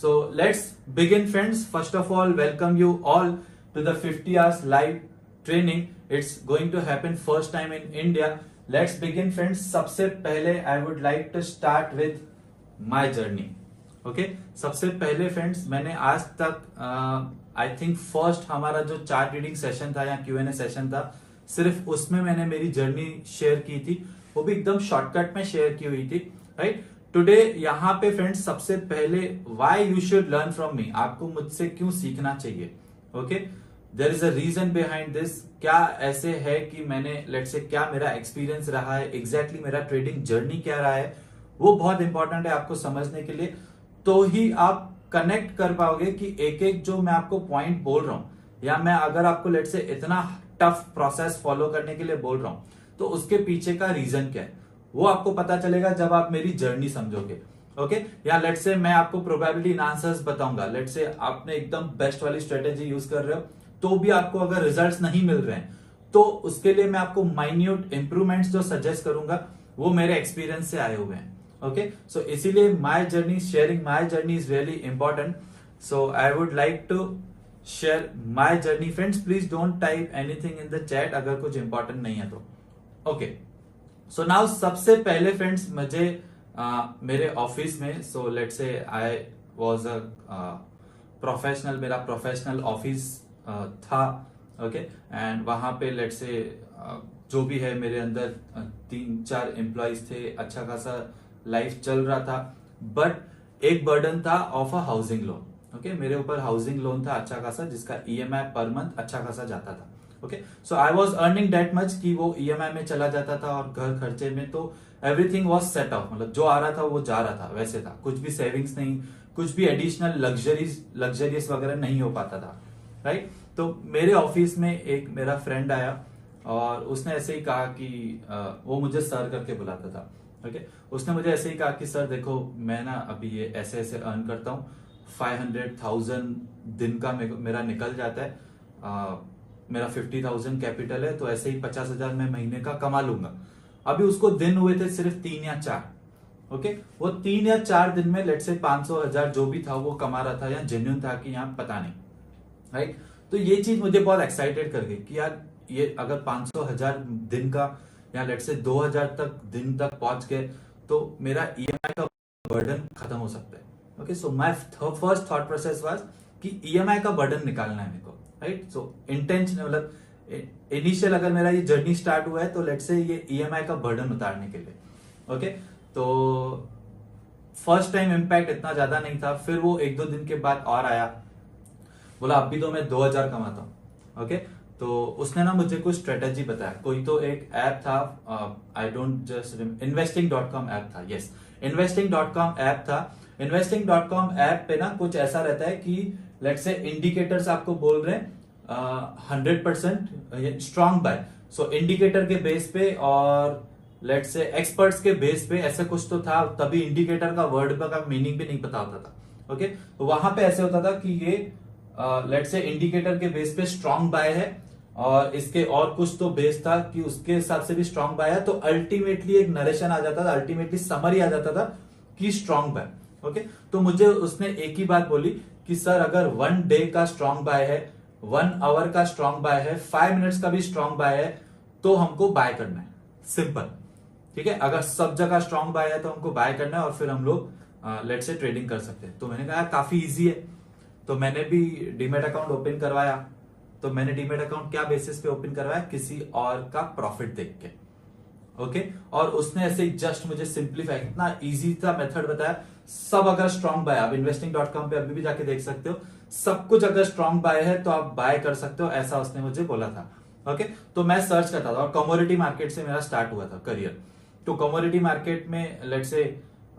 So let's begin, friends. First of all, welcome you all to the 50 hours live training. It's going to happen first time in India. Let's begin, friends. सबसे पहले I would like to start with my journey. Okay? सबसे पहले friends मैंने आज तक I think first हमारा जो chart reading session था या Q&A सेशन था, सिर्फ उसमें मैंने मेरी जर्नी शेयर की थी, वो भी एकदम शॉर्टकट में शेयर की हुई थी, राइट। टुडे यहाँ पे फ्रेंड्स सबसे पहले why you should learn from me, आपको मुझसे क्यों सीखना चाहिए। Okay, there is a reason behind this. क्या ऐसे है कि मैंने लेट्स से क्या मेरा एक्सपीरियंस रहा है, एग्जैक्टली मेरा ट्रेडिंग जर्नी क्या रहा है, वो बहुत इंपॉर्टेंट है आपको समझने के लिए। तो ही आप कनेक्ट कर पाओगे कि एक एक जो मैं आपको पॉइंट बोल रहा हूं, या मैं अगर आपको लेट से इतना टफ प्रोसेस फॉलो करने के लिए बोल रहा हूं, तो उसके पीछे का रीजन क्या है वो आपको पता चलेगा जब आप मेरी जर्नी समझोगे। ओके, या लेट से मैं आपको प्रोबेबिलिटी आंसर्स बताऊंगा, लेट से आपने एकदम बेस्ट वाली स्ट्रेटेजी यूज कर रहे हो तो भी आपको अगर रिजल्ट्स नहीं मिल रहे हैं, तो उसके लिए मैं आपको माइन्यूट इंप्रूवमेंट्स जो सजेस्ट करूंगा वो मेरे एक्सपीरियंस से आए हुए हैं। ओके, सो इसीलिए my journey, sharing my journey is really important. So I would like to share my journey. Friends please don't type anything in the chat अगर कुछ इंपॉर्टेंट नहीं है तो। ओके, सो नाउ सबसे पहले फ्रेंड्स मुझे मेरे ऑफिस में, so let's say I was a professional, मेरा प्रोफेशनल ऑफिस था। ओके, एंड वहां पे लेट्स से जो भी है मेरे अंदर 3-4 एम्प्लॉयज थे, अच्छा खासा लाइफ चल रहा था। बट एक बर्डन था of a housing loan. Okay, मेरे ऊपर हाउसिंग लोन था अच्छा खासा, जिसका EMI पर मंथ अच्छा खासा जाता था। Okay, so I was earning that much कि वो EMI में चला जाता था और घर खर्चे में तो एवरीथिंग वॉज सेट ऑफ, मतलब जो आ रहा था वो जा रहा था, वैसे था, कुछ भी सेविंग्स नहीं, कुछ भी एडिशनल लग्जरियस वगैरह नहीं हो पाता था, राइट। तो मेरे ऑफिस में एक मेरा फ्रेंड आया और उसने ऐसे ही कहा कि वो मुझे सर करके बुलाता था। ओके, उसने मुझे ऐसे ही कहा कि सर देखो मैं ना अभी ये ऐसे ऐसे अर्न करता हूँ, 500,000 दिन का मेरा निकल जाता है, मेरा 50,000 कैपिटल है, तो ऐसे ही 50,000 मैं महीने का कमा लूंगा। अभी उसको दिन हुए थे सिर्फ 3 या 4। ओके, वो 3 या 4 दिन में लेट से 500,000 जो भी था वो कमा रहा था, या जेन्युइन था कि यहाँ पता नहीं, राइट। तो ये चीज मुझे बहुत एक्साइटेड कर गई कि यार ये अगर 500,000 दिन का या लेट से 2,000 तक दिन तक पहुंच गए तो मेरा EMI का बर्डन खत्म हो सकता है। Okay, so my first thought process was कि EMI का बर्डन निकालना है मेरे को, राइट। सो इंटेंशन, मतलब इनिशियल अगर मेरा ये जर्नी स्टार्ट हुआ है तो लेट से ये EMI का बर्डन उतारने के लिए। ओके, तो फर्स्ट टाइम इम्पैक्ट इतना ज्यादा नहीं था, फिर वो 1-2 दिन के बाद और आया, बोला अभी तो मैं 2,000 कमाता हूं। ओके, तो उसने ना मुझे कुछ स्ट्रेटेजी बताया, कोई तो एक ऐप था, I don't just investing.com app था, यस investing.com ऐप था। investing.com ऐप पे ना कुछ ऐसा रहता है कि लेट्स से इंडिकेटर्स आपको बोल रहे हैं 100% स्ट्रॉन्ग बाय, सो इंडिकेटर के बेस पे और लेट्स से एक्सपर्ट्स के बेस पे ऐसा कुछ तो था, तभी इंडिकेटर का वर्ड का मीनिंग भी नहीं पता होता था। ओके, तो वहां पे ऐसे होता था कि ये लेट्स से इंडिकेटर के बेस पे स्ट्रॉन्ग बाय है और इसके और कुछ तो बेस था कि उसके हिसाब से भी स्ट्रॉन्ग बाय है, तो अल्टीमेटली एक नरेशन आ जाता था, अल्टीमेटली समरी आ जाता था कि स्ट्रॉन्ग बाय। ओके, तो मुझे उसने एक ही बात बोली कि सर अगर 1 डे का स्ट्रॉन्ग बाय है, 1 आवर का स्ट्रॉन्ग बाय है, 5 मिनट्स का भी स्ट्रॉन्ग बाय है, तो हमको बाय करना है, सिंपल। ठीक है, अगर सब जगह स्ट्रॉन्ग बाय है तो हमको बाय करना है और फिर हम लोग लेट से ट्रेडिंग कर सकते हैं। तो मैंने कहा काफी इजी है, तो मैंने भी डीमेट अकाउंट ओपन करवाया। तो मैंने डीमेट अकाउंट क्या बेसिस पे ओपन करवाया, किसी और का प्रॉफिट देख के। ओके, और उसने ऐसे ही जस्ट मुझे सिंप्लीफाई, इतना इजी था मेथड बताया, सब अगर स्ट्रॉन्ग बाय, आप investing.com पे अभी भी जाके देख सकते हो, सब कुछ अगर स्ट्रॉन्ग बाय है तो आप बाय कर सकते हो, ऐसा उसने मुझे बोला था। ओके, तो मैं सर्च करता था और कमोडिटी मार्केट से मेरा स्टार्ट हुआ था करियर। तो कमोडिटी मार्केट में लेट से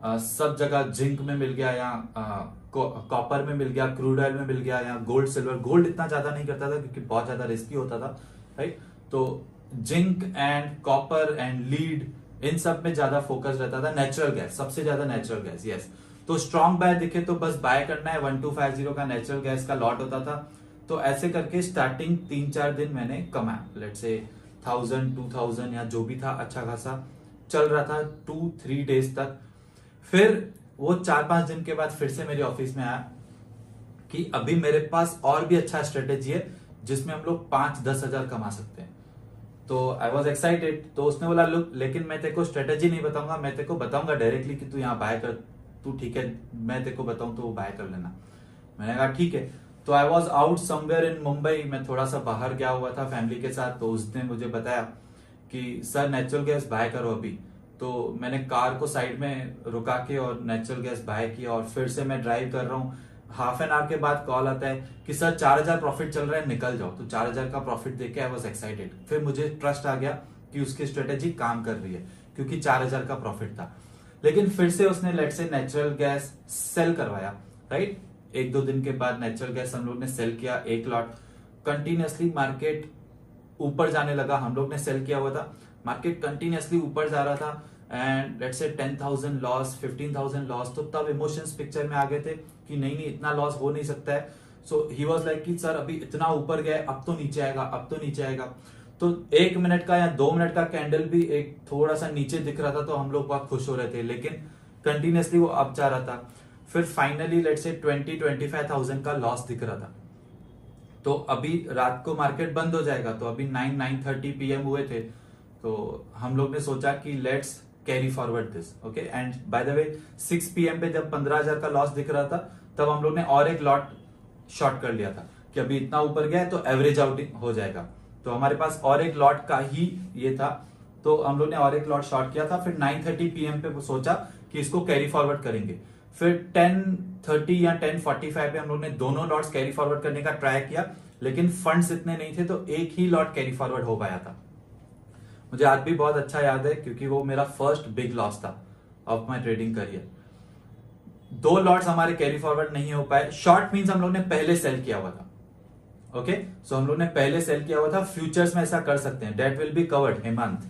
सब जगह जिंक में मिल गया, या कॉपर में मिल गया, क्रूड ऑयल में मिल गया, या गोल्ड सिल्वर। गोल्ड इतना ज्यादा नहीं करता था क्योंकि बहुत ज्यादा रिस्की होता था, राइट। तो zinc and copper and lead, इन सब में ज्यादा फोकस रहता था। नेचुरल गैस, सबसे ज्यादा नेचुरल गैस, यस। तो स्ट्रॉन्ग बाय दिखे तो बस बाय करना है, 1250 का नेचुरल गैस का लॉट होता था। तो ऐसे करके स्टार्टिंग 3-4 दिन मैंने कमाया, लेट से 1000-2000 या जो भी था, अच्छा खासा चल रहा था 2-3 डेज तक। फिर वो 4-5 दिन के बाद फिर से मेरे ऑफिस में आया कि अभी मेरे पास और भी अच्छा स्ट्रेटेजी है जिसमें हम लोग 5-10 हजार कमा सकते हैं। तो आई वॉज एक्साइटेड। तो उसने बोला लुक, लेकिन मैं तेरे को स्ट्रेटेजी नहीं बताऊंगा, मैं तेरे को बताऊंगा डायरेक्टली कि तू यहाँ बाय कर, तू ठीक है मैं तेरे को बताऊं तो बाय कर लेना। मैंने कहा ठीक है। तो I was out somewhere in Mumbai, मैं थोड़ा सा बाहर गया हुआ था फैमिली के साथ। तो उसने मुझे बताया कि सर नेचुरल गैस बाय करो अभी। तो मैंने कार को साइड में रुका के और नेचुरल गैस बाय किया और फिर से मैं ड्राइव कर रहा हूँ। हाफ एन आवर के बाद कॉल आता है कि सर 4,000 प्रॉफिट चल रहा है, निकल जाओ। तो 4,000 का प्रॉफिट देख के आई वॉज एक्साइटेड। फिर मुझे ट्रस्ट आ गया कि उसकी स्ट्रेटेजी काम कर रही है क्योंकि 4,000 का प्रॉफिट था। लेकिन फिर से उसने लेट से नेचुरल गैस सेल करवाया, राइट। 1-2 दिन के बाद नेचुरल गैस हम लोग ने सेल किया, 1 लॉट। कंटिन्यूअसली मार्केट ऊपर जाने लगा, हम लोग ने सेल किया हुआ था, मार्केट कंटिन्यूअसली ऊपर जा रहा था and let's say 10,000 loss, 15,000 loss. तो तब इमोशंस पिक्चर में आ गए थे कि नहीं इतना लॉस हो नहीं सकता है। सो ही वाज लाइक कि सर अभी इतना ऊपर गया, अब तो नीचे आएगा, अब तो नीचे आएगा। तो 1 मिनट का या 2 मिनट का कैंडल भी एक थोड़ा सा नीचे दिख रहा था तो हम लोग बहुत खुश हो रहे थे, लेकिन कंटिन्यूअसली वो अप जा रहा था। फिर फाइनली लेट्स से 20-25,000 का लॉस दिख रहा था। तो अभी रात को मार्केट बंद हो जाएगा, तो अभी 9-9:30 PM हुए थे। तो हम लोग ने सोचा कि let's carry forward this, okay. And by the way 6 PM पे जब 15,000 का लॉस दिख रहा था तब हम लोग ने और एक लॉट शॉर्ट कर लिया था कि अभी इतना ऊपर गया है तो एवरेज आउट हो जाएगा। तो हमारे पास और एक लॉट का ही ये था, तो हम लोग ने और एक लॉट शॉर्ट किया था। फिर 9:30 PM पे सोचा कि इसको कैरी फॉरवर्ड करेंगे। फिर 10:30 या 10:45 पे हम लोग ने दोनों लॉट्स कैरी फॉरवर्ड करने का ट्राई किया, लेकिन फंड्स इतने नहीं थे तो एक ही लॉट कैरी फॉरवर्ड हो पाया था। मुझे आज भी बहुत अच्छा याद है क्योंकि वो मेरा फर्स्ट बिग लॉस था of my trading career. 2 lots हमारे कैरी फॉरवर्ड नहीं हो पाए। शॉर्ट मींस हम लोग ने पहले सेल किया हुआ था, ओके। सो हम लोग ने पहले सेल किया हुआ था। फ्यूचर्स में ऐसा कर सकते हैं, that will be covered Hemant,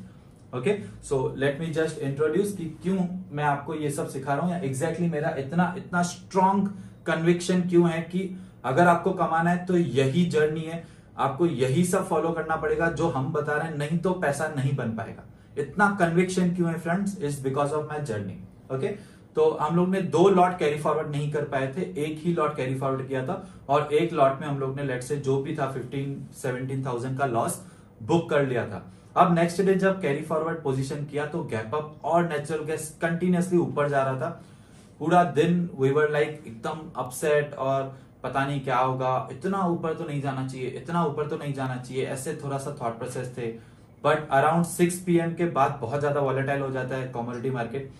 okay. So let me just introduce कि क्यों मैं आपको ये सब सिखा रहा हूं या एग्जैक्टली मेरा इतना स्ट्रॉन्ग कन्विक्शन क्यों है कि अगर आपको कमाना है तो यही जर्नी है, आपको यही सब फॉलो करना पड़ेगा जो हम बता रहे हैं, नहीं तो पैसा नहीं बन पाएगा। इतना कन्विक्शन क्यों है friends, is because of my journey, okay. तो हम लोग ने 2 लॉट कैरी फॉरवर्ड नहीं कर पाए थे, एक ही लॉट कैरी फॉरवर्ड किया था और एक लॉट में हम लोग ने लेट से जो भी था 15-17,000 का लॉस बुक कर लिया था। अब नेक्स्ट डे जब कैरी फॉरवर्ड पोजीशन किया तो गैप अप और नेचुरल गैस कंटिन्यूअसली ऊपर जा रहा था। पूरा दिन वी वर लाइक एकदम अपसेट और पता नहीं क्या होगा, इतना ऊपर तो नहीं जाना चाहिए, इतना ऊपर तो नहीं जाना चाहिए, ऐसे थोड़ा सा थॉट प्रोसेस थे। बट अराउंड 6 PM के बाद बहुत ज्यादा वॉलेटाइल हो जाता है कमोडिटी मार्केट।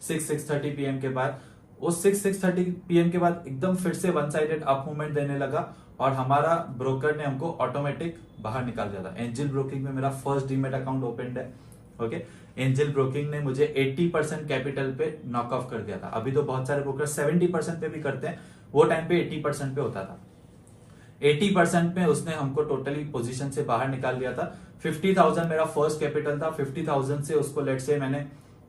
6-6:30 PM के बाद, उस 6-6:30 PM के बाद एकदम फिर से वन साइडेड अप मूवमेंट देने लगा और हमारा ब्रोकर ने हमको ऑटोमेटिक बाहर निकाल दिया था। एंजल ब्रोकिंग में मेरा फर्स्ट डीमेट अकाउंट ओपन है, ओके। एंजल ब्रोकिंग ने मुझे 80% कैपिटल पे नॉक ऑफ कर दिया था। अभी तो बहुत सारे ब्रोकर 70% पे भी करते हैं, वो टाइम पे 80% पे होता था। 80% में उसने हमको टोटली पोजीशन से बाहर निकाल दिया था। 50,000 मेरा फर्स्ट कैपिटल था, 50,000 से उसको लेट से मैंने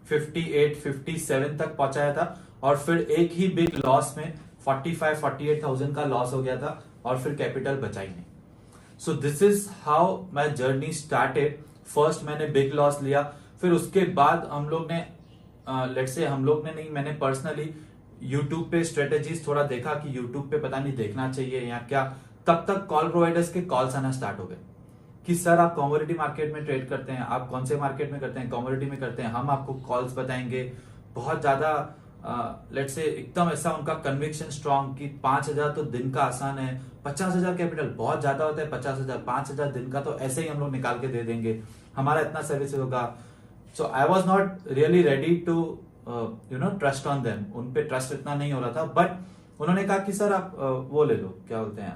58-57 तक पहुंचाया था और फिर एक ही बिग लॉस में 45-48,000 का लॉस हो गया था और फिर कैपिटल बचा ही नहीं। So this is how my journey started. First मैंने बिग लॉस लिया, फिर उसके बाद हम लोग ने लेट्स से हम लोग ने नहीं, मैंने पर्सनली यूट्यूब पे स्ट्रेटेजीज थोड़ा देखा कि यूट्यूब पे पता नहीं देखना चाहिए या क्या। तब तक कॉल प्रोवाइडर्स के कॉल्स आना स्टार्ट हो गए कि सर आप कमोडिटी मार्केट में ट्रेड करते हैं, आप कौन से मार्केट में करते हैं, कमोडिटी में करते हैं, हम आपको कॉल्स बताएंगे। बहुत ज्यादा लेट्स से एकदम ऐसा उनका कन्विक्शन स्ट्रॉन्ग कि 5,000 तो दिन का आसान है, 50,000 कैपिटल बहुत ज्यादा होता है, 50,000 5,000 दिन का तो ऐसे ही हम लोग निकाल के दे देंगे, हमारा इतना सर्विस होगा। So I was not really ready to trust on them, उन पे ट्रस्ट इतना नहीं हो रहा था। बट उन्होंने कहा कि सर आप वो ले लो, क्या बोलते हैं,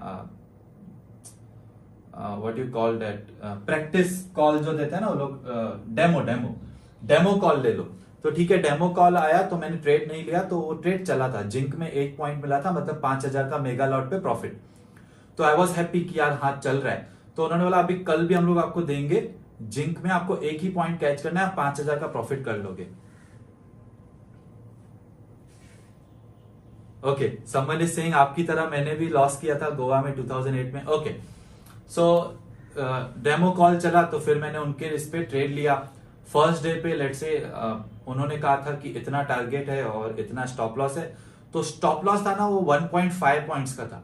what you call that, practice call जो देते हैं ना वो लोग, डेमो कॉल ले लो। तो ठीक है, डेमो कॉल आया तो मैंने ट्रेड नहीं लिया, तो वो ट्रेड चला था, जिंक में 1 पॉइंट मिला था, मतलब 5,000 का मेगा लॉट पे प्रॉफिट। तो आई वॉज हैप्पी कि यार हाथ चल रहा है। तो उन्होंने बोला अभी कल भी हम लोग आपको देंगे, जिंक में आपको एक ही पॉइंट कैच करना है, आप 5,000 का प्रॉफिट कर लोगे। ओके, समवन इज सेइंग आपकी तरह मैंने भी लॉस किया था गोवा में 2008 में। ओके, सो डेमो कॉल चला तो फिर मैंने उनके इस पे ट्रेड लिया। फर्स्ट डे पे लेट से उन्होंने कहा था कि इतना टारगेट है और इतना स्टॉप लॉस है। तो स्टॉप लॉस था ना वो 1.5 पॉइंट्स का था,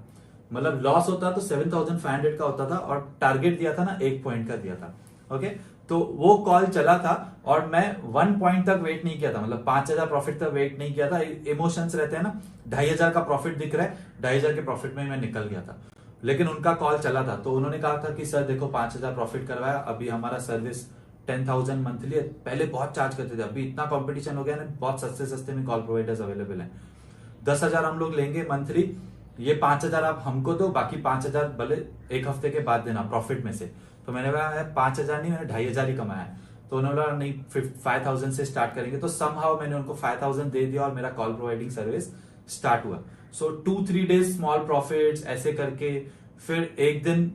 मतलब लॉस होता तो 7,500 का होता था और टारगेट दिया था ना 1 पॉइंट का दिया था। ओके, तो वो कॉल चला था और मैं 1 पॉइंट तक वेट नहीं किया था, मतलब 5,000 प्रॉफिट तक वेट नहीं किया था। इमोशंस रहते हैं ना, 2,500 का प्रॉफिट दिख रहा है, 2,500 के प्रॉफिट में मैं निकल गया था। लेकिन उनका कॉल चला था तो उन्होंने कहा था कि सर देखो 5,000 प्रॉफिट करवाया, अभी हमारा सर्विस 10,000 मंथली है, पहले बहुत चार्ज करते थे, अभी इतना कंपटीशन हो गया ना, बहुत सस्ते सस्ते में कॉल प्रोवाइडर्स अवेलेबल हैं, 10,000 हम लोग लेंगे मंथली, ये 5,000 आप हमको दो, बाकी 5,000 भले एक हफ्ते के बाद देना प्रॉफिट में से। तो मैंने कहा 5,000 नहीं, मैंने 2,500 ही कमाया है। तो उन्होंने बोला नहीं 5,000 से स्टार्ट करेंगे। तो समहाउ मैंने उनको 5,000 दे दिया और मेरा कॉल प्रोवाइडिंग सर्विस स्टार्ट हुआ। सो 2-3 डेज स्मॉल प्रॉफिट्स ऐसे करके, फिर एक दिन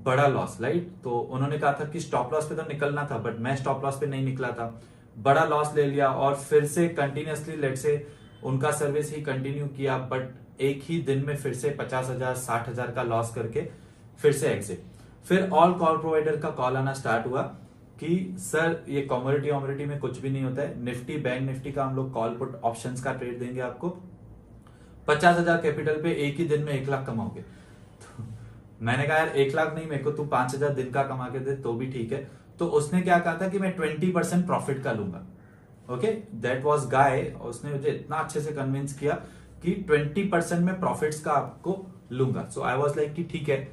बड़ा लॉस, राइट। तो उन्होंने कहा था कि स्टॉप लॉस पे तो निकलना था, बट मैं स्टॉप लॉस पे नहीं निकला था, बड़ा लॉस ले लिया और फिर से कंटिन्यूअसली लेट से उनका सर्विस ही कंटिन्यू किया, बट एक ही दिन में फिर से 50,000 60,000 का लॉस करके फिर से एग्जिट। फिर ऑल कॉल प्रोवाइडर का कॉल आना स्टार्ट हुआ कि सर ये कमोडिटी वमोडिटी में कुछ भी नहीं होता है, निफ्टी बैंक निफ्टी का हम लोग कॉल पुट ऑप्शंस का ट्रेड देंगे आपको, 50,000 कैपिटल पे एक ही दिन में 1 लाख कमाओगे। तो मैंने कहा यार 1 लाख नहीं, मेरे को तू 5,000 दिन का कमा के दे तो भी ठीक है। तो उसने क्या कहा था कि मैं 20% प्रॉफिट का लूंगा। ओके, दैट वाज गाय, उसने मुझे इतना अच्छे से कन्विंस किया कि 20% में प्रॉफिट्स का आपको लूंगा। सो आई वाज लाइक कि ठीक है,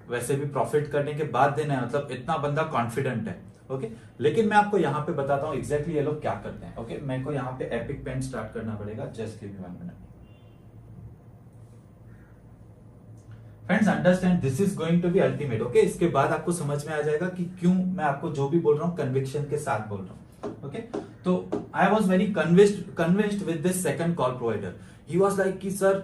वैसे भी प्रॉफिट करने के बाद देना है, मतलब इतना बंदा कॉन्फिडेंट है। ओके, लेकिन मैं आपको यहाँ पे बताता हूँ एग्जैक्टली ये लोग क्या करते हैं। ओके, मेरे को यहाँ पे एपिक पेन स्टार्ट करना पड़ेगा, just give me 1 minute. Friends understand, this is going to be ultimate. Okay, इसके बाद आपको समझ में आ जाएगा कि क्यों मैं आपको जो भी बोल रहा हूँ कन्विक्शन के साथ बोल रहा हूँ। ओके, तो I was very convinced with this second call provider. He was like कि सर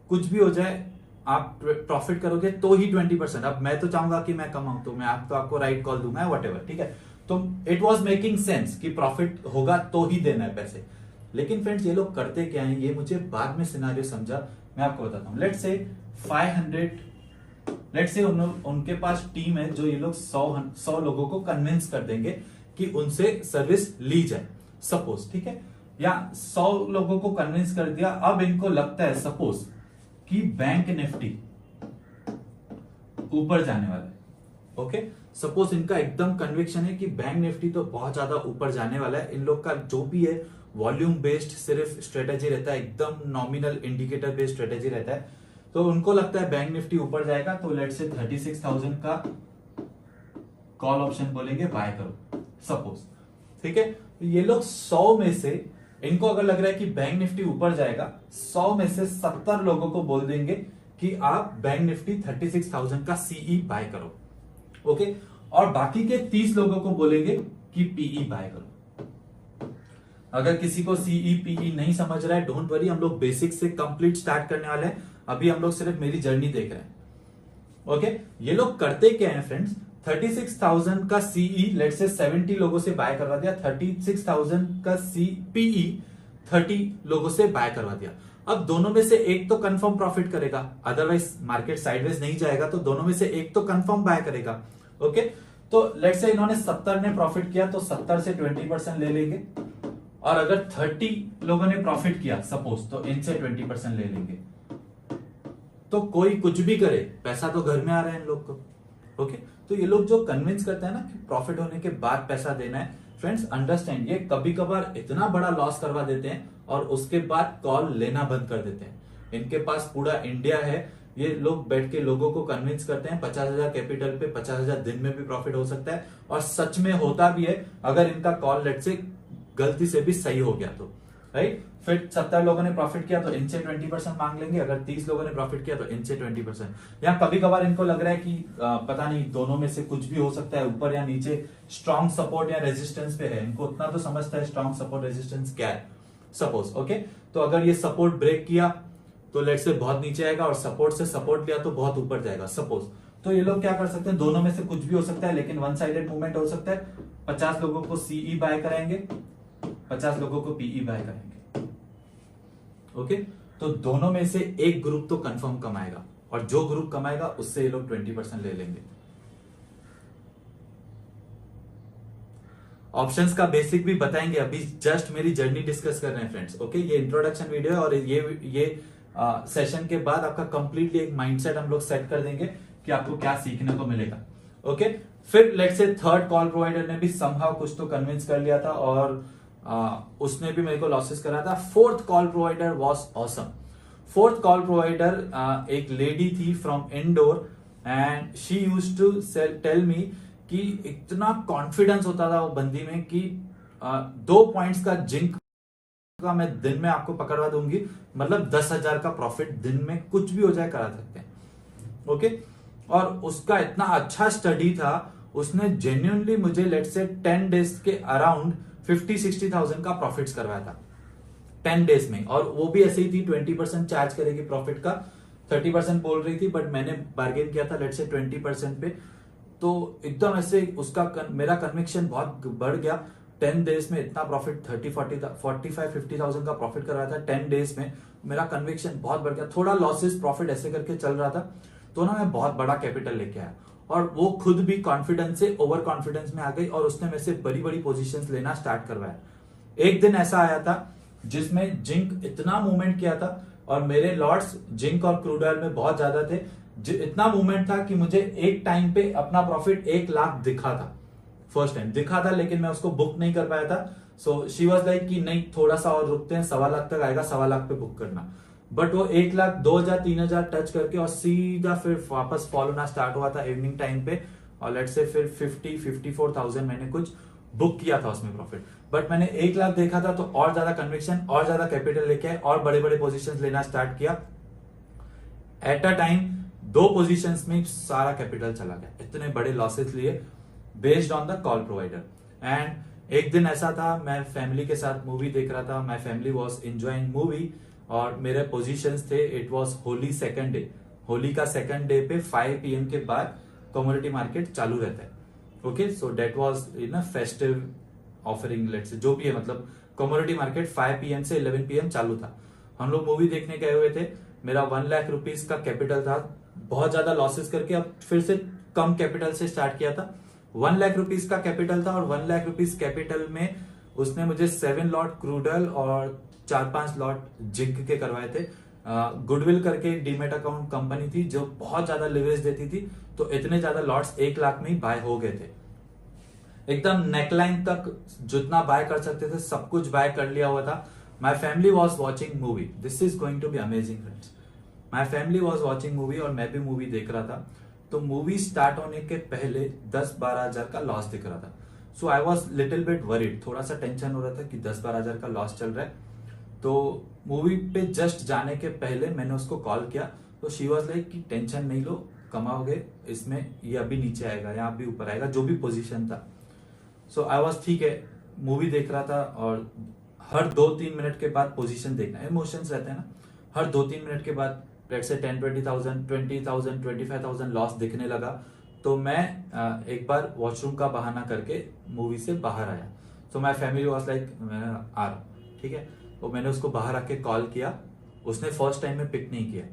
कुछ भी हो जाए आप प्रॉफिट करोगे तो ही 20%। अब मैं तो चाहूंगा कि मैं कमाऊं, तो मैं आपको राइट कॉल दूंगा वट, ठीक है। तो इट वॉज मेकिंग सेंस कि प्रॉफिट होगा तो ही देना है पैसे। लेकिन फ्रेंड्स ये लोग करते क्या है, ये मुझे बाद में सिनारियो समझा, मैं आपको बताता हूँ। लेट्स से 500, लेट्स से उनके पास टीम है जो ये लोग 100 लोगों को कन्विंस कर देंगे कि उनसे सर्विस ली जाए, सपोज, ठीक है। या 100 लोगों को कन्विंस कर दिया, अब इनको लगता है सपोज कि बैंक निफ्टी ऊपर जाने वाला है। ओके, सपोज इनका एकदम कन्विक्शन है कि बैंक निफ्टी तो बहुत ज्यादा ऊपर जाने वाला है। इन लोग का जो भी है वॉल्यूम बेस्ड सिर्फ स्ट्रेटेजी रहता है, एकदम नॉमिनल इंडिकेटर बेस्ड स्ट्रेटेजी रहता है। तो उनको लगता है बैंक निफ्टी ऊपर जाएगा, तो लेट से 36,000 का कॉल ऑप्शन बोलेंगे बाय करो, सपोज, ठीक है। तो ये लोग 100 में से, इनको अगर लग रहा है कि बैंक निफ्टी ऊपर जाएगा, 100 में से 70 लोगों को बोल देंगे कि आप बैंक निफ्टी 36,000 का सीई बाय करो। ओके, और बाकी के 30 लोगों को बोलेंगे कि पीई बाय करो। अगर किसी को सीई पीई नहीं समझ रहा है, डोंट वरी, हम लोग बेसिक से कंप्लीट स्टार्ट करने वाले हैं। अभी हम लोग सिर्फ मेरी जर्नी देख रहे हैं। ओके, ये लोग करते क्या है फ्रेंड्स, 36,000 का सीई लेट से 70 लोगों से बाय करवा दिया, 36,000 का पीई 30 लोगों से बाय करवा दिया। अब दोनों में से एक तो कंफर्म प्रॉफिट करेगा, अदरवाइज मार्केट साइडवेज नहीं जाएगा, तो दोनों में से एक तो कंफर्म बाय करेगा। ओके, तो लेट से इन्होंने 70 ने प्रॉफिट किया, तो 70 से 20% ले लेंगे, और अगर 30 लोगों ने प्रॉफिट किया सपोज, तो इनसे 20% ले लेंगे। तो कोई कुछ भी करे, पैसा तो घर में आ रहा है इन लोग को। ओके, तो ये लोग जो कन्विंस करते हैं ना कि प्रॉफिट होने के बाद पैसा देना है, फ्रेंड्स अंडरस्टैंड, ये कभी कभार इतना बड़ा लॉस करवा देते हैं और उसके बाद कॉल लेना बंद कर देते हैं। इनके पास पूरा इंडिया है, ये लोग बैठ के लोगों को कन्विंस करते हैं 50,000 कैपिटल पे 50,000 दिन में भी प्रॉफिट हो सकता है, और सच में होता भी है अगर इनका कॉल लेट से गलती से भी सही हो गया तो, राइट। फिर 70 लोगों ने प्रॉफिट किया तो इनसे 20% मांग लेंगे, अगर 30 लोगों ने प्रॉफिट किया तो इनसे 20%। या कभी कभार इनको लग रहा है कि पता नहीं दोनों में से कुछ भी हो सकता है, ऊपर या नीचे स्ट्रॉन्ग सपोर्ट या रेजिस्टेंस पे है, इनको उतना तो समझता है स्ट्रॉन्ग सपोर्ट रेजिस्टेंस क्या है, सपोज। ओके, तो अगर ये सपोर्ट ब्रेक किया तो लेट से बहुत नीचे आएगा, और सपोर्ट से सपोर्ट लिया तो बहुत ऊपर जाएगा, सपोज। तो ये लोग क्या कर सकते हैं, दोनों में से कुछ भी हो सकता है, लेकिन वन साइडेड मूवमेंट हो सकता है। 50 लोगों को सीई बाय कराएंगे, 50 लोगों को पीई बाय करेंगे। ओके, तो दोनों में से एक ग्रुप तो कंफर्म कमाएगा, और जो ग्रुप कमाएगा उससे ये लोग 20% ले लेंगे। ऑप्शंस का बेसिक भी बताएंगे। अभी जस्ट मेरी जर्नी डिस्कस कर रहे हैं फ्रेंड्स। ओके, ये इंट्रोडक्शन वीडियो है और ये सेशन के बाद आपका कंप्लीटली एक माइंडसेट हम लोग सेट कर देंगे कि आपको क्या सीखने को मिलेगा। ओके, फिर let's say third call provider ने भी समहाउ कुछ तो कन्विंस कर लिया था और उसने भी मेरे को लॉसेस करा था। Fourth call provider was awesome. Fourth call provider एक लेडी थी from Indore and she used to tell me कि इतना कॉन्फिडेंस होता था वो बंदी में कि 2 पॉइंट्स का जिंक का मैं दिन में आपको पकड़वा दूंगी, मतलब 10,000 का प्रॉफिट दिन में कुछ भी हो जाए करा सकते हैं। ओके, और उसका इतना अच्छा स्टडी था, उसने जेन्युइनली मुझे लेट्स से 10 डेज के अराउंड 50-60,000 का प्रॉफिट्स करवाया था 10 डेज में। और वो भी ऐसे ही थी, 20% चार्ज करेगी प्रॉफिट का, 30% बोल रही थी, बट मैंने बार्गेन किया था लेट्स से 20% पे। तो एकदम ऐसे उसका मेरा कन्विक्शन बहुत बढ़ गया। 10 डेज में इतना प्रॉफिट 45-50,000 का प्रॉफिट कर रहा था 10 डेज में। मेरा कन्विक्शन बहुत बढ़ गया। थोड़ा लॉसेस प्रॉफिट ऐसे करके चल रहा था, तो ना मैं बहुत बड़ा कैपिटल लेके आया और वो खुद भी कॉन्फिडेंस से ओवर कॉन्फिडेंस में आ गई और उसने मेरे से बड़ी बड़ी पोजीशंस लेना स्टार्ट करवाया। एक दिन ऐसा आया था जिसमें जिंक इतना मूवमेंट किया था और मेरे लॉट्स जिंक और क्रूड ऑयल में बहुत ज्यादा थे। इतना मूवमेंट था कि मुझे एक टाइम पे अपना प्रॉफिट 1 लाख दिखा था। फर्स्ट टाइम दिखा था, लेकिन मैं उसको बुक नहीं कर पाया था। सो शी वाज लाइक कि नहीं, थोड़ा सा और रुकते हैं, 1.25 लाख तक आएगा, 1.25 लाख पे बुक करना। बट वो 1 लाख 2,000 3,000 टच करके और सीधा फिर वापस फॉल होना स्टार्ट हुआ था इवनिंग टाइम पे। और लेट्स से फिर 54,000 मैंने कुछ बुक किया था उसमें प्रॉफिट। बट मैंने 1 लाख देखा था तो और ज्यादा कन्विक्शन, और ज्यादा कैपिटल लेके आए और बड़े बड़े पोजिशन लेना स्टार्ट किया। एट अ टाइम 2 पोजीशंस में सारा कैपिटल चला गया, इतने बड़े लॉसेस लिए based on the call provider. And एक दिन ऐसा था, मैं फैमिली के साथ मूवी देख रहा था, my family was enjoying movie और मेरे पोजीशंस थे, it was Holi second day. Holi का सेकंड डे पे 5 PM के बाद कमोडिटी मार्केट चालू रहता है। Okay, so that was in a festive offering, let's say जो भी है, मतलब कमोडिटी मार्केट 5 PM से 11 PM चालू था। हम लोग मूवी देखने गए हुए थे। मेरा 1 लाख रुपीज का कैपिटल था, बहुत ज्यादा लॉसेस करके अब फिर से कम कैपिटल से स्टार्ट किया था। 1 लाख रुपीज का कैपिटल था और 1 लाख रुपीज कैपिटल में उसने मुझे 7 लॉट क्रूड ऑयल और 4-5 लॉट जिंक के करवाए थे। गुडविल करके एक डीमेट अकाउंट कंपनी थी जो बहुत ज्यादा लिवरेज देती थी, तो इतने ज्यादा लॉट्स 1 लाख में ही बाय हो गए थे। एकदम नेकलाइन तक जितना बाय कर सकते थे सब कुछ बाय कर लिया हुआ था। My family was watching movie, this is going to be amazing friends. My family was watching movie और मैं भी मूवी देख रहा था। तो मूवी स्टार्ट होने के पहले 10-12 हजार का लॉस दिख रहा था। So I was little bit worried, थोड़ा सा टेंशन हो रहा था कि 10-12 हजार का लॉस चल रहा है। तो मूवी पे जस्ट जाने के पहले मैंने उसको कॉल किया, तो शी वॉज लाइक कि टेंशन नहीं लो, कमाओगे इसमें, ये अभी नीचे आएगा या अभी ऊपर आएगा, जो भी पोजीशन था। सो आई वॉज ठीक है, मूवी देख रहा था और हर 2-3 मिनट के बाद पोजीशन देखना, इमोशंस रहते हैं ना, हर 2-3 मिनट के बाद लेट्स से 10-20,000 20,000 25,000 लॉस दिखने लगा। तो मैं एक बार वॉशरूम का बहाना करके मूवी से बाहर आया। तो माय फैमिली वाज लाइक मैं आ रहा, ठीक है। तो मैंने उसको बाहर आके कॉल किया, उसने फर्स्ट टाइम में पिक नहीं किया।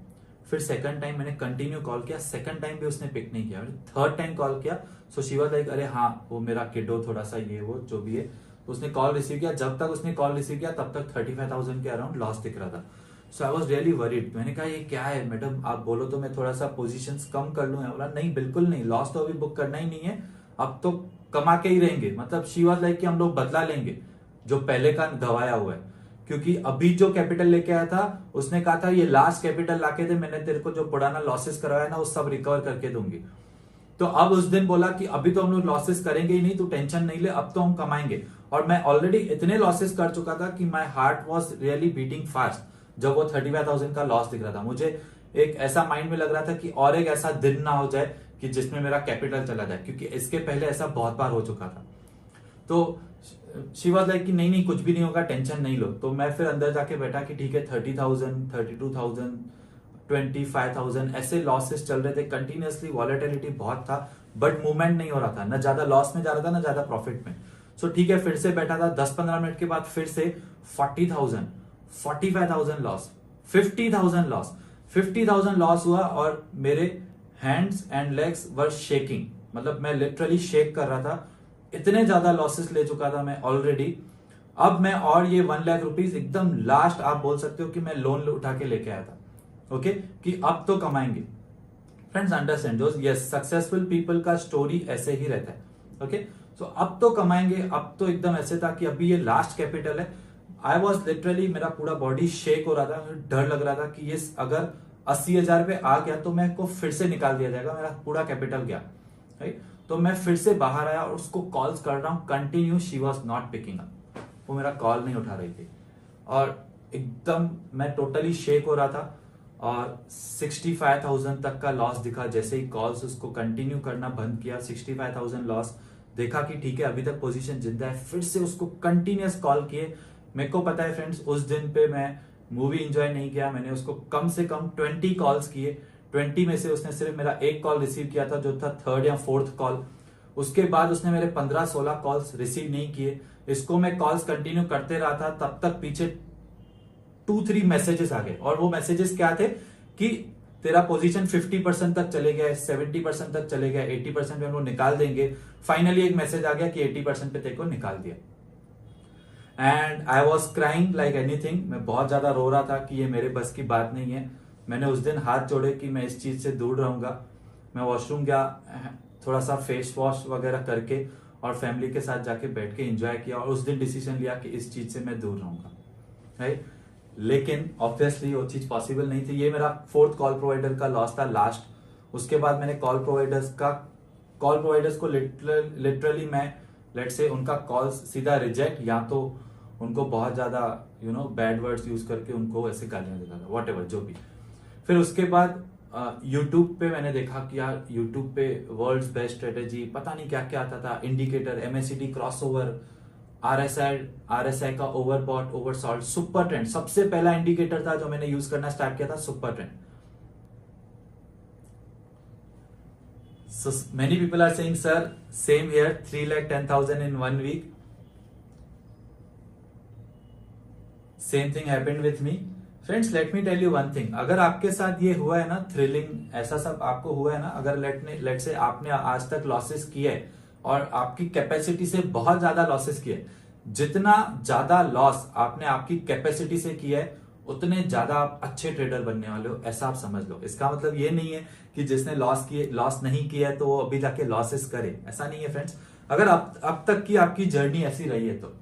फिर सेकंड टाइम मैंने कंटिन्यू कॉल किया, सेकंड टाइम भी उसने पिक नहीं किया। मैंने थर्ड टाइम कॉल किया, सो शी वाज लाइक अरे हाँ वो मेरा किडो थोड़ा सा ये वो जो भी है। तो उसने कॉल रिसीव किया, जब तक उसने कॉल रिसीव किया तब तक 35,000 के अराउंड लॉस दिख रहा था। So I was really worried. मैंने कहा ये क्या है मैडम, आप बोलो तो मैं थोड़ा सा पोजीशंस कम कर लूं। बोला नहीं बिल्कुल नहीं, लॉस तो अभी बुक करना ही नहीं है, अब तो कमा के ही रहेंगे। मतलब शी वाज लाइक कि हम लोग बदला लेंगे जो पहले का गवाया हुआ है, क्योंकि अभी जो कैपिटल लेके आया था उसने कहा था ये लास्ट कैपिटल लाके थे, मैंने तेरे को जो पुराना लॉसेस करवाया ना वो सब रिकवर करके दूंगी। तो अब उस दिन बोला कि अभी तो हम लोग लॉसेस करेंगे ही नहीं, तू टेंशन नहीं ले, अब तो हम कमाएंगे। और मैं ऑलरेडी इतने लॉसेस कर चुका था कि my heart was really beating fast जब वो 35,000 का लॉस दिख रहा था। मुझे एक ऐसा माइंड में लग रहा था कि और एक ऐसा दिन ना हो जाए कि जिसमें मेरा कैपिटल चला जाए, क्योंकि इसके पहले ऐसा बहुत बार हो चुका था। तो शी वाज लाइक कि नहीं नहीं कुछ भी नहीं होगा, टेंशन नहीं लो। तो मैं फिर अंदर जाके बैठा कि ठीक है 30,000 32,000 25,000 ऐसे लॉसेस चल रहे थे कंटिन्यूअसली, वॉलेटिलिटी बहुत था बट मूवमेंट नहीं हो रहा था, ना ज्यादा लॉस में जा रहा था ना ज्यादा प्रॉफिट में। सो ठीक है, फिर से बैठा था, 10-15 मिनट के बाद फिर से 40,000 45,000 लॉस, 50,000 लॉस, 50,000 लॉस हुआ और मेरे hands and legs were shaking. मतलब मैं लिटरली शेक कर रहा था, इतने ज्यादा लॉसेस ले चुका था मैं ऑलरेडी। अब मैं और ये 1 लाख रुपीज एकदम लास्ट आप बोल सकते हो कि मैं लोन उठा के लेके आया था, ओके, कि अब तो कमाएंगे। फ्रेंड्स अंडरस्टैंड, जो यस सक्सेसफुल पीपल का स्टोरी ऐसे ही रहता है, ओके। सो अब तो कमाएंगे, अब तो एकदम ऐसे था कि अभी ये लास्ट कैपिटल है। आई वॉज लिटरली, मेरा पूरा बॉडी शेक हो रहा था, मुझे डर लग रहा था कि ये अगर 80,000 पे आ गया तो मैं को फिर से निकाल दिया जाएगा, मेरा पूरा कैपिटल गया, राइट। तो मैं फिर से बाहर आया और उसको कॉल्स कर रहा हूं continue, she was not picking up, वो मेरा कॉल नहीं उठा रही थी और एकदम मैं टोटली शेक हो रहा था। और 65,000 तक का लॉस दिखा जैसे ही कॉल्स उसको कंटिन्यू करना बंद किया। 65,000 लॉस देखा कि ठीक है अभी तक पोजीशन जिंदा है, फिर से उसको कंटिन्यूअस कॉल किए। मेरे को पता है फ्रेंड्स, उस दिन पे मैं मूवी एंजॉय नहीं किया, मैंने उसको कम से कम 20 कॉल्स किए। 20 में से उसने सिर्फ मेरा एक कॉल रिसीव किया था, जो था 3rd या 4th कॉल। उसके बाद उसने मेरे 15-16 कॉल्स रिसीव नहीं किए। इसको मैं कॉल्स कंटिन्यू करते रहा था, तब तक पीछे 2-3 मैसेजेस आ गए। और वो मैसेजेस क्या थे कि तेरा पोजीशन 50% तक चले गया, 70% तक चले गया, 80% में वो निकाल देंगे। फाइनली एक मैसेज आ गया कि 80% पे तेरे को निकाल दिया। And I was crying like anything, मैं बहुत ज्यादा रो रहा था कि ये मेरे बस की बात नहीं है। मैंने उस दिन हाथ जोड़े कि मैं इस चीज से दूर रहूंगा। मैं वॉशरूम गया, थोड़ा सा फेस वॉश वगैरह करके और फैमिली के साथ जाके बैठ के एंजॉय किया और उस दिन डिसीजन लिया कि इस चीज से मैं दूर रहूंगा, राइट। लेकिन ऑब्वियसली वो चीज पॉसिबल नहीं थी। ये मेरा 4th कॉल प्रोवाइडर का लॉस था लास्ट। उसके बाद मैंने कॉल प्रोवाइडर्स को लिटरली मैं लेट से उनका कॉल्स सीधा रिजेक्ट या तो उनको बहुत ज्यादा बैड वर्ड्स यूज करके उनको ऐसे गालियां देता था, वॉट एवर जो भी। फिर उसके बाद यूट्यूब पे मैंने देखा कि यार यूट्यूब पे वर्ल्ड्स बेस्ट स्ट्रेटेजी पता नहीं क्या क्या आता था, इंडिकेटर, MACD क्रॉसओवर, RSI का ओवरबॉट, ओवरसॉल्ट, सुपर ट्रेंड सबसे पहला इंडिकेटर था जो मैंने यूज करना स्टार्ट किया था, super trend. So many people are saying, sir, same here, 3,10,000 in 1 week. Same thing happened with me. Friends, let me tell you one thing. अगर आपके साथ ये हुआ है ना, थ्रिलिंग ऐसा सब आपको हुआ है ना, अगर लेट से आपने आज तक लॉसेस किए है और आपकी कैपेसिटी से बहुत ज्यादा लॉसेस किए, जितना ज्यादा लॉस आपने आपकी कैपेसिटी से किया है उतने ज्यादा आप अच्छे ट्रेडर बनने वाले हो, ऐसा आप समझ लो। इसका मतलब ये नहीं है कि जिसने लॉस नहीं किया है तो वो अभी जाके लॉसेस करे, ऐसा नहीं है फ्रेंड्स। अगर अब तक की आपकी जर्नी ऐसी रही है तो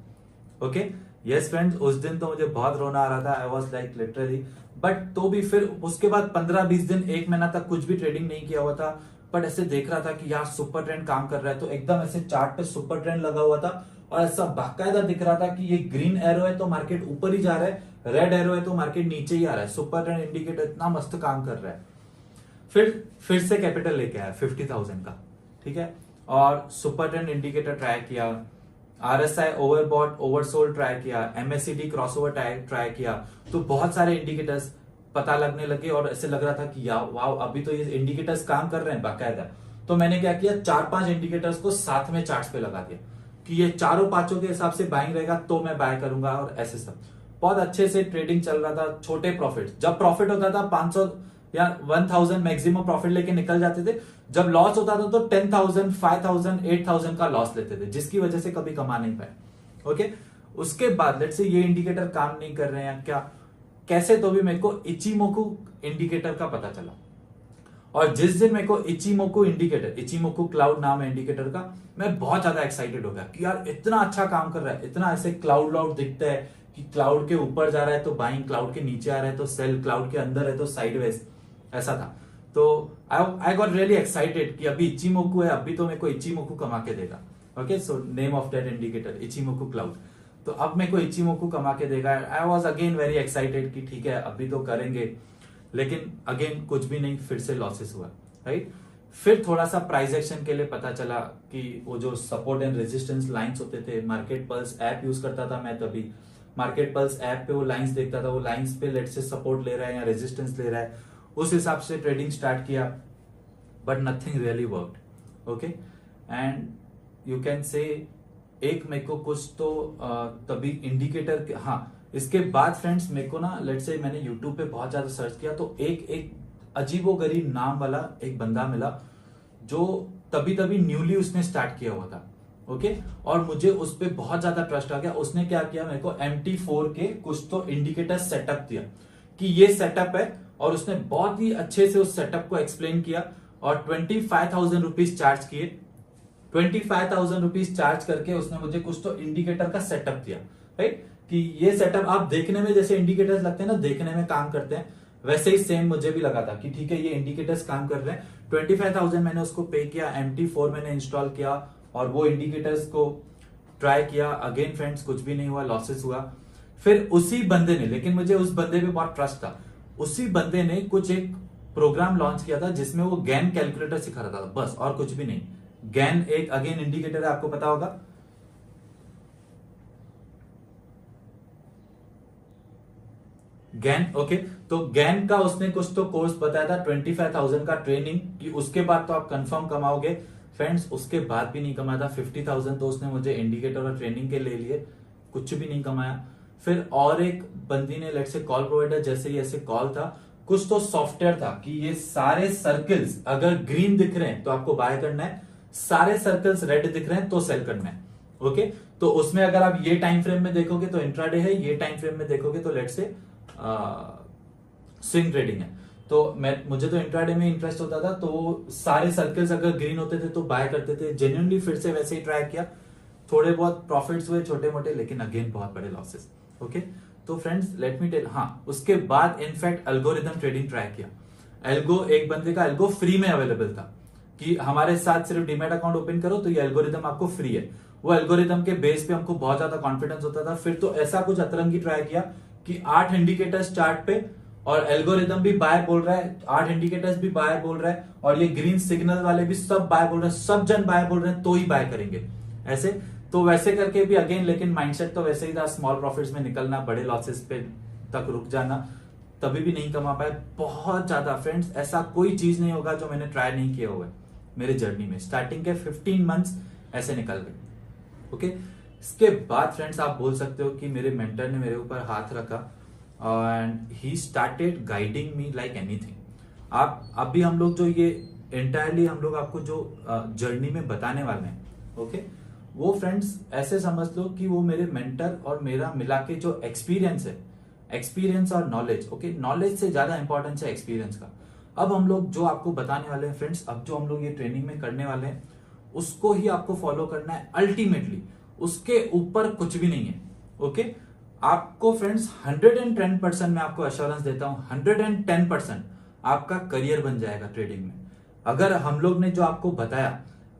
ओके। यस फ्रेंड्स, उस दिन तो मुझे बहुत रोना आ रहा था, I was like literally, but तो भी फिर उसके बाद 15-20 दिन 1 महीना तक कुछ भी ट्रेडिंग नहीं किया हुआ था, बट ऐसे देख रहा था कि यार सुपर ट्रेंड काम कर रहा है। तो एकदम ऐसे चार्ट पे सुपर ट्रेंड लगा हुआ था और ऐसा बाकायदा दिख रहा था कि ये ग्रीन एरो है तो मार्केट ऊपर ही जा रहा है, रेड एरो है तो मार्केट नीचे ही आ रहा है। सुपर ट्रेंड इंडिकेटर इतना मस्त काम कर रहा है। फिर से कैपिटल लेके आया 50,000 का, ठीक है, और सुपर ट्रेंड इंडिकेटर ट्राई किया, RSI ओवरबॉट ओवरसोल्ड ट्राई किया, MACD क्रॉसओवर ट्राई किया, तो बहुत सारे इंडिकेटर्स पता लगने लगे और ऐसे लग रहा था कि यार वाओ, अभी तो ये इंडिकेटर्स काम कर रहे हैं बाकायदा। तो मैंने क्या किया, 4-5 इंडिकेटर्स को साथ में चार्ट्स पे लगा दिया कि ये चारों पांचों के हिसाब से बाइंग रहेगा तो मैं बाय करूंगा, और ऐसे सब बहुत अच्छे से ट्रेडिंग चल रहा था। छोटे प्रॉफिट, जब प्रॉफिट होता था 500 या 1000 मैक्सिमम प्रॉफिट लेके निकल जाते थे। जब लॉस होता था तो 10,000, 5,000, 8,000 का लॉस लेते थे, जिसकी वजह से कभी कमा नहीं पाए, ओके। उसके बाद लेट्स से ये इंडिकेटर काम नहीं कर रहे हैं क्या, कैसे, तो भी मेरे को इचिमोकू इंडिकेटर का पता चला। और जिस दिन मेरे को इचिमोकू इंडिकेटर, इचिमोकू क्लाउड नाम है इंडिकेटर का, मैं बहुत ज्यादा एक्साइटेड हो गया कि यार इतना अच्छा काम कर रहा है, इतना ऐसे क्लाउड दिखता है कि क्लाउड के ऊपर जा रहा है तो बाइंग, क्लाउड के नीचे आ रहा है तो सेल, क्लाउड के अंदर है तो साइडवेज, ऐसा था। तो आई गॉट रियली एक्साइटेड कि अभी इचिमोकू है, अभी तो मेरे को इचिमोकू कमा के देगा, okay. So name of that indicator Ichimoku cloud, तो अब मेरे को इचिमोकू कमा के देगा। I was again very excited कि ठीक है अभी तो करेंगे, लेकिन अगेन कुछ भी नहीं, फिर से लॉसेस हुआ, राइट। फिर थोड़ा सा प्राइस एक्शन के लिए पता चला कि वो जो सपोर्ट एंड रेजिस्टेंस लाइंस होते थे, मार्केट पल्स ऐप यूज करता था मैं तभी, मार्केट पल्स ऐप पे वो लाइंस देखता था, वो लाइंस पे लेट से सपोर्ट ले रहा है या रेजिस्टेंस ले रहा है, उस हिसाब से ट्रेडिंग स्टार्ट किया, but nothing really worked, okay. And you can say एक मेरे को कुछ तो तभी इंडिकेटर, हाँ, इसके बाद फ्रेंड्स मेरे को ना लेट से मैंने यूट्यूब पे बहुत ज्यादा सर्च किया तो एक अजीबोगरीब नाम वाला एक बंदा मिला जो तभी न्यूली उसने स्टार्ट किया हुआ था, ओके और मुझे उस पर बहुत ज्यादा ट्रस्ट आ गया। उसने क्या किया, मेरे को MT4 के कुछ तो इंडिकेटर सेटअप दिया कि ये सेटअप है, और उसने बहुत ही अच्छे से उस सेटअप को एक्सप्लेन किया और 25,000 रुपीज चार्ज किए। 25,000 रुपीज चार्ज करके उसने मुझे कुछ तो इंडिकेटर का सेटअप दिया, राइट, कि ये सेटअप आप देखने में जैसे इंडिकेटर्स लगते हैं ना, देखने में काम करते हैं, वैसे ही सेम मुझे भी लगा था कि ठीक है ये इंडिकेटर्स काम कर रहे हैं। 25,000 मैंने उसको पे किया, MT4 मैंने इंस्टॉल किया और वो इंडिकेटर्स को ट्राई किया। अगेन फ्रेंड्स कुछ भी नहीं हुआ, लॉसेस हुआ। फिर उसी बंदे ने, लेकिन मुझे उस बंदे पे बहुत ट्रस्ट था, उसी बंदे ने कुछ एक प्रोग्राम लॉन्च किया था जिसमें वो गैन कैलकुलेटर सिखा रहा था, बस और कुछ भी नहीं। गैन एक अगेन इंडिकेटर है, आपको पता होगा। गैन, ओके, तो गैन का उसने कुछ तो कोर्स बताया था 25,000 का ट्रेनिंग, कि उसके बाद तो आप कंफर्म कमाओगे। फ्रेंड्स उसके बाद भी नहीं कमाया था। 50,000 तो उसने मुझे इंडिकेटर और ट्रेनिंग के ले लिए, कुछ भी नहीं कमाया। फिर और एक बंदी ने, लेट्स से कॉल प्रोवाइडर जैसे ही ऐसे कॉल था, कुछ तो सॉफ्टवेयर था कि ये सारे सर्कल्स अगर ग्रीन दिख रहे हैं तो आपको बाय करना है, सारे सर्कल्स रेड दिख रहे हैं तो सेल करना है। ओके, तो उसमें अगर आप ये टाइम फ्रेम में देखोगे तो इंट्राडे है, ये टाइम फ्रेम में देखोगे तो लेट्स से स्विंग ट्रेडिंग है। तो मुझे तो इंट्राडे में इंटरेस्ट होता था, तो सारे सर्कल्स अगर ग्रीन होते थे तो बाय करते थे। जेन्युइनली फिर से वैसे ही ट्राई किया, थोड़े बहुत प्रॉफिट्स हुए छोटे मोटे, लेकिन अगेन बहुत बड़े लॉसेस। ओके, तो फ्रेंड्स लेट मी टेल, हाँ उसके बाद इनफैक्ट एल्गोरिदम ट्रेडिंग ट्राई किया। एल्गो, एक बंदे का एल्गो फ्री में अवेलेबल था कि हमारे साथ सिर्फ डीमैट अकाउंट ओपन करो तो ये एल्गोरिदम आपको फ्री है। वो एल्गोरिदम के बेस पे हमको बहुत ज्यादा कॉन्फिडेंस होता था। फिर तो ऐसा कुछ अतरंगी ट्राई किया कि 8 इंडिकेटर्स चार्ट पे, और एल्गोरिदम भी बाय बोल रहा है, 8 इंडिकेटर्स भी बाय बोल रहा है, और ये ग्रीन सिग्नल वाले भी सब बाय बोल रहे हैं, सब जन बाय बोल रहे हैं तो ही बाय करेंगे ऐसे। तो वैसे करके भी अगेन, लेकिन माइंडसेट तो वैसे ही था, स्मॉल प्रॉफिट्स में निकलना, बड़े लॉसेस पे तक रुक जाना, तभी भी नहीं कमा पाए बहुत ज्यादा। फ्रेंड्स ऐसा कोई चीज नहीं होगा जो मैंने ट्राई नहीं किया हुआ है मेरे जर्नी में। स्टार्टिंग के 15 मंथ्स ऐसे निकल गए। ओके, इसके बाद फ्रेंड्स आप बोल सकते हो कि मेरे मेंटर ने मेरे ऊपर हाथ रखा and he started guiding me like anything. आप अभी हम लोग जो ये एंटायरली हम लोग आपको जो जर्नी में बताने वाले हैं, ओके, वो फ्रेंड्स ऐसे समझ लो कि वो मेरे मेंटर और मेरा मिला के जो एक्सपीरियंस है, एक्सपीरियंस और नॉलेज, ओके, नॉलेज से ज्यादा इंपॉर्टेंस है एक्सपीरियंस का। अब हम लोग जो आपको बताने वाले हैं फ्रेंड्स, अब जो हम लोग ये ट्रेनिंग में करने वाले हैं उसको ही आपको फॉलो करना है अल्टीमेटली, उसके ऊपर कुछ भी नहीं है। ओके, आपको फ्रेंड्स 110% मैं आपको एश्योरेंस देता हूं, 110% आपका करियर बन जाएगा ट्रेडिंग में। अगर हम लोग ने जो आपको बताया,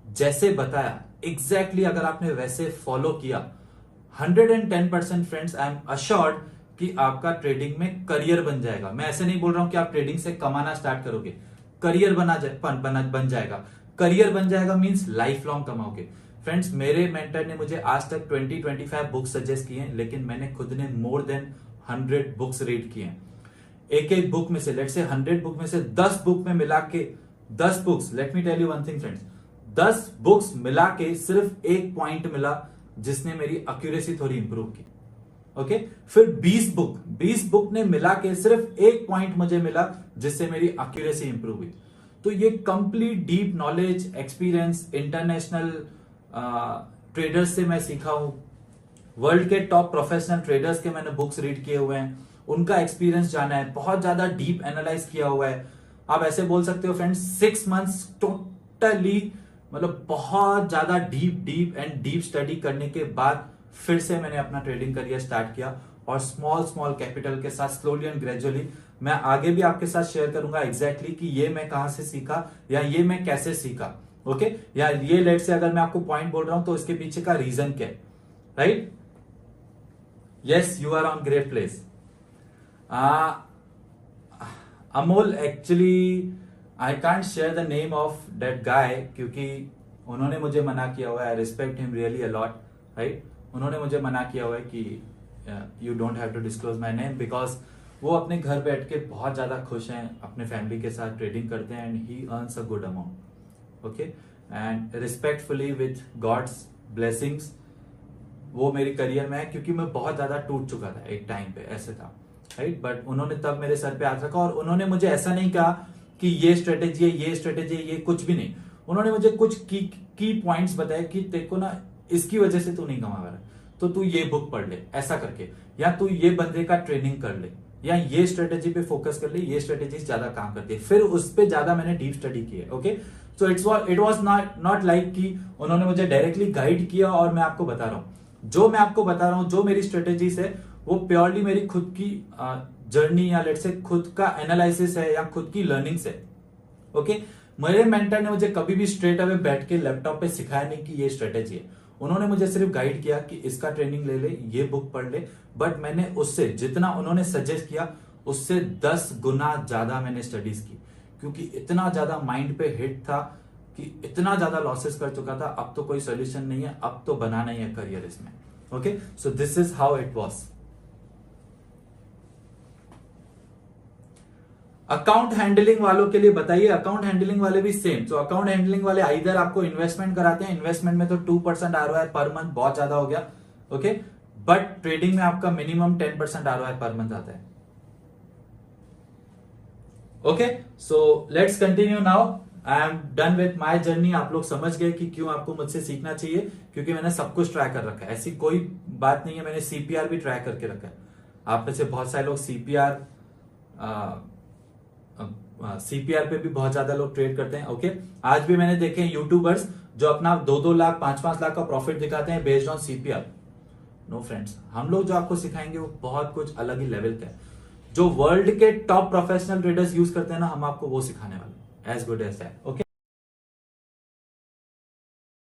जैसे बताया एग्जैक्टली अगर आपने वैसे फॉलो किया, 110% फ्रेंड्स आई एम अश्योर्ड कि आपका ट्रेडिंग में करियर बन जाएगा। मैं ऐसे नहीं बोल रहा हूं कि आप ट्रेडिंग से कमाना स्टार्ट करोगे, करियर बन जाएगा। करियर बन जाएगा मींस लाइफ लॉन्ग कमाओगे। फ्रेंड्स मेरे मेंटर ने मुझे आज तक 20-25 बुक्स सजेस्ट किए हैं, लेकिन मैंने खुद ने मोर देन 100 बुक्स रीड किए हैं। एक एक बुक में से, लेट्स से 100 बुक में से 10 बुक में मिला के, 10 books, let me tell you one thing friends, 10 books मिला के सिर्फ एक पॉइंट मिला जिसने मेरी एक्यूरेसी थोड़ी इंप्रूव की। ओके, फिर 20 बुक ने मिला के सिर्फ एक पॉइंट मुझे मिला जिससे मेरी एक्यूरेसी इंप्रूव हुई। तो ये complete deep knowledge, experience, international traders से मैं सीखा हूं, वर्ल्ड के टॉप प्रोफेशनल ट्रेडर्स के मैंने बुक्स रीड किए हुए हैं, उनका एक्सपीरियंस जाना है, बहुत ज्यादा डीप एनालाइज किया हुआ है। आप ऐसे बोल सकते हो फ्रेंड्स 6 मंथ्स टोटली, मतलब बहुत ज्यादा डीप स्टडी करने के बाद फिर से मैंने अपना ट्रेडिंग करियर स्टार्ट किया, और स्मॉल कैपिटल के साथ स्लोली एंड ग्रेजुअली मैं आगे भी आपके साथ शेयर करूंगा एग्जैक्टली कि ये मैं कहां से सीखा या ये मैं कैसे सीखा। ओके, या ये लेट से अगर मैं आपको पॉइंट बोल रहा हूं तो इसके पीछे का रीजन क्या है, right? Yes, you are on great place. Amol, actually I can't share the name of that guy क्योंकि उन्होंने मुझे मना किया हुआ है। I respect him really a lot, right? उन्होंने मुझे मना किया हुआ है कि you don't have to disclose my name, because वो अपने घर बैठ के बहुत ज्यादा खुश हैं, अपने फैमिली के साथ ट्रेडिंग करते हैं and he earns a good amount. Okay, and respectfully with God's blessings वो मेरे करियर में है, क्योंकि मैं बहुत ज्यादा टूट चुका था एक टाइम पे, ऐसे था, राइट? बट उन्होंने तब मेरे सर पे हाथ रखा, और उन्होंने मुझे ऐसा नहीं कहा कि ये स्ट्रेटेजी है, ये स्ट्रेटेजी है, ये कुछ भी नहीं। उन्होंने मुझे कुछ की पॉइंट्स बताए कि तेको ना इसकी वजह से तू नहीं कमा रहा है, तो तू ये बुक पढ़ ले ऐसा करके, या तू ये बंदे का ट्रेनिंग कर ले, या ये स्ट्रेटेजी पे फोकस कर ले, ये स्ट्रेटेजी ज्यादा काम करती है। फिर उस पे ज्यादा मैंने डीप स्टडी की है। Okay, so it was not like कि उन्होंने मुझे डायरेक्टली गाइड किया और मैं आपको बता रहा हूं। जो मैं आपको बता रहा हूं, जो मेरी स्ट्रेटेजीज है, वो प्योरली मेरी खुद की जर्नी या लेट से खुद का एनालिसिस है या खुद की लर्निंग्स है। ओके, मेरे मेंटर ने मुझे कभी भी स्ट्रेट अवे बैठ के लैपटॉप पे सिखाया नहीं कि ये स्ट्रेटेजी है। उन्होंने मुझे सिर्फ गाइड किया कि इसका ट्रेनिंग ले ले, ये बुक पढ़ ले, बट मैंने उससे जितना उन्होंने सजेस्ट किया उससे 10 गुना ज्यादा मैंने स्टडीज की, क्योंकि इतना ज्यादा माइंड पे हिट था कि इतना ज्यादा लॉसेस कर चुका था। अब तो कोई सोल्यूशन नहीं है, अब तो बनाना ही है करियर इसमें। Okay, so this is how it was. Account handling वालों के लिए बताइए, अकाउंट हैंडलिंग वाले भी सेम। तो अकाउंट हैंडलिंग वाले इधर आपको इन्वेस्टमेंट कराते हैं, इन्वेस्टमेंट में तो 2% ROI पर मंथ बहुत ज्यादा हो गया। ओके, बट ट्रेडिंग में आपका मिनिमम 10% ROI पर मंथ आता है। Okay, so let's continue now. I am done with my journey. आप लोग समझ गए कि क्यों आपको मुझसे सीखना चाहिए, क्योंकि मैंने सब कुछ ट्राई कर रखा है, ऐसी कोई बात नहीं है। मैंने CPR भी ट्राई करके रखा है। आप में से बहुत सारे लोग CPR पे भी बहुत ज्यादा लोग ट्रेड करते हैं। ओके, आज भी मैंने देखे यूट्यूबर्स जो अपना 2-2 लाख 5-5 लाख का प्रॉफिट दिखाते हैं based on CPR। No friends, हम लोग जो आपको सिखाएंगे वो बहुत कुछ अलग ही लेवल का है। जो वर्ल्ड के टॉप प्रोफेशनल ट्रेडर्स यूज करते हैं ना, हम आपको वो सिखाने वाले, as good as that. Okay.